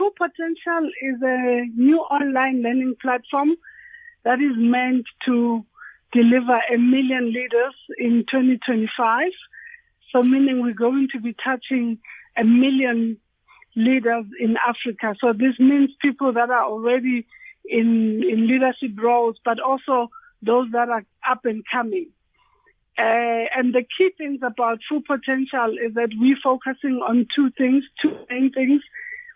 Full Potential is a new online learning platform that is meant to deliver 1 million leaders in 2025. So meaning we're going to be touching 1 million leaders in Africa. So this means people that are already in leadership roles, but also those that are up and coming. And the key things about Full Potential is that we're focusing on two main things.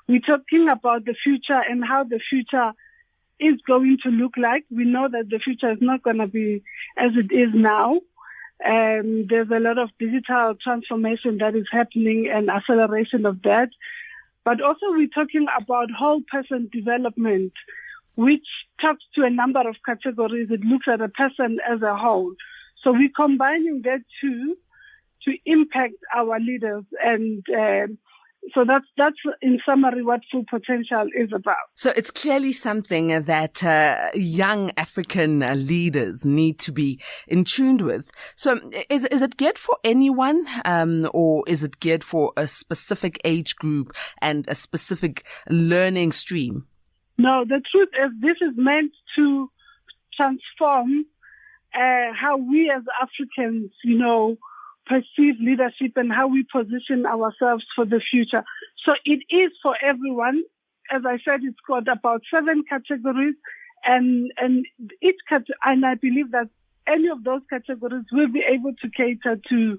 We're talking about the future and how the future is going to look like. We know that the future is not going to be as it is now. There's a lot of digital transformation that is happening and acceleration of that. But also we're talking about whole person development, which talks to a number of categories. It looks at a person as a whole. So we're combining that two to impact our leaders. And so that's in summary what Full Potential is about. So it's clearly something that young African leaders need to be in tune with. So is it geared for anyone, or is it geared for a specific age group and a specific learning stream? No, the truth is this is meant to transform how we as Africans, perceive leadership and how we position ourselves for the future. So it is for everyone. As I said, it's got about 7 categories, and each and I believe that any of those categories will be able to cater to,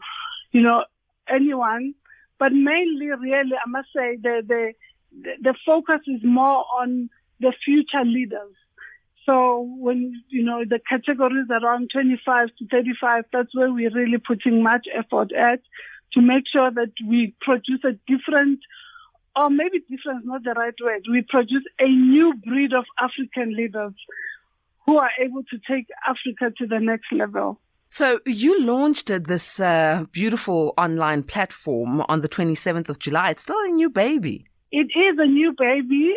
anyone. But mainly, really, I must say the focus is more on the future leaders. So when, the categories around 25 to 35, that's where we're really putting much effort at to make sure that we produce a different, or maybe different is not the right word, we produce a new breed of African leaders who are able to take Africa to the next level. So you launched this beautiful online platform on the 27th of July. It's still a new baby. It is a new baby.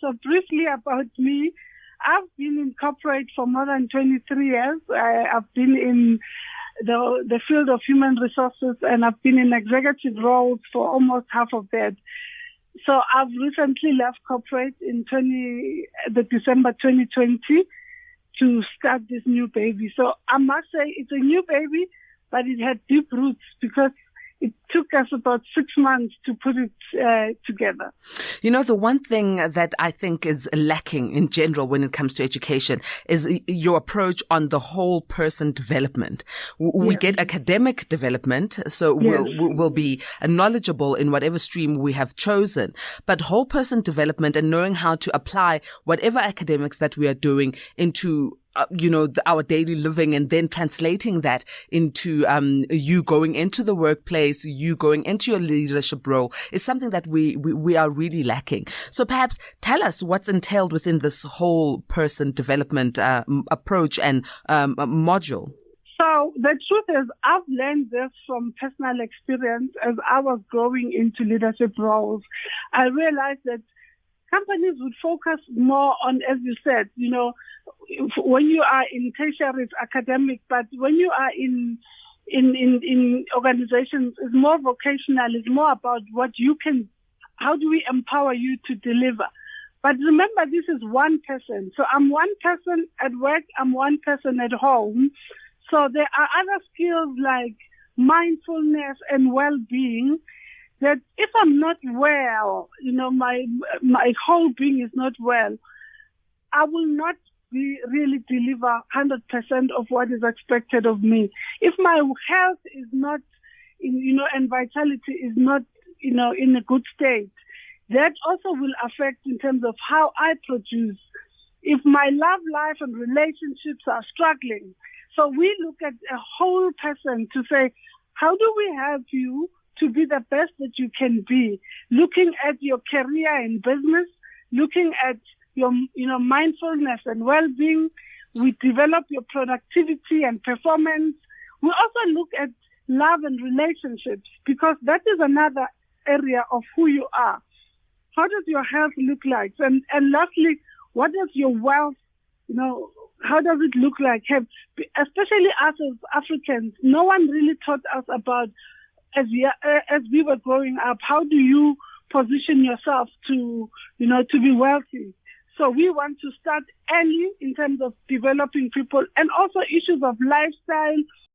So briefly about me, I've been in corporate for more than 23 years. I've been in the field of human resources, and I've been in executive roles for almost half of that. So I've recently left corporate in December 2020 to start this new baby. So I must say it's a new baby, but it had deep roots because it took us about 6 months to put it together. The one thing that I think is lacking in general when it comes to education is your approach on the whole person development. We get academic development, so we'll be knowledgeable in whatever stream we have chosen. But whole person development and knowing how to apply whatever academics that we are doing into our daily living, and then translating that into you going into the workplace, you going into your leadership role is something that we are really lacking. So perhaps tell us what's entailed within this whole person development approach and module. So the truth is I've learned this from personal experience as I was growing into leadership roles. I realized that companies would focus more on, as you said, when you are in tertiary, it's academic, but when you are in organizations, it's more vocational, it's more about how do we empower you to deliver. But remember, this is one person. So I'm one person at work, I'm one person at home. So there are other skills like mindfulness and well-being that if I'm not well, my whole being is not well, I will not really deliver 100% of what is expected of me. If my health is not, and vitality is not, in a good state, that also will affect in terms of how I produce. If my love life and relationships are struggling, so we look at a whole person to say, how do we help you to be the best that you can be? Looking at your career in business, looking at your, mindfulness and well-being. We develop your productivity and performance. We also look at love and relationships because that is another area of who you are. How does your health look like? And lastly, what is your wealth? How does it look like? Especially us as Africans, no one really taught us about, as we were growing up, how do you position yourself to, to be wealthy. So we want to start early in terms of developing people, and also issues of lifestyle,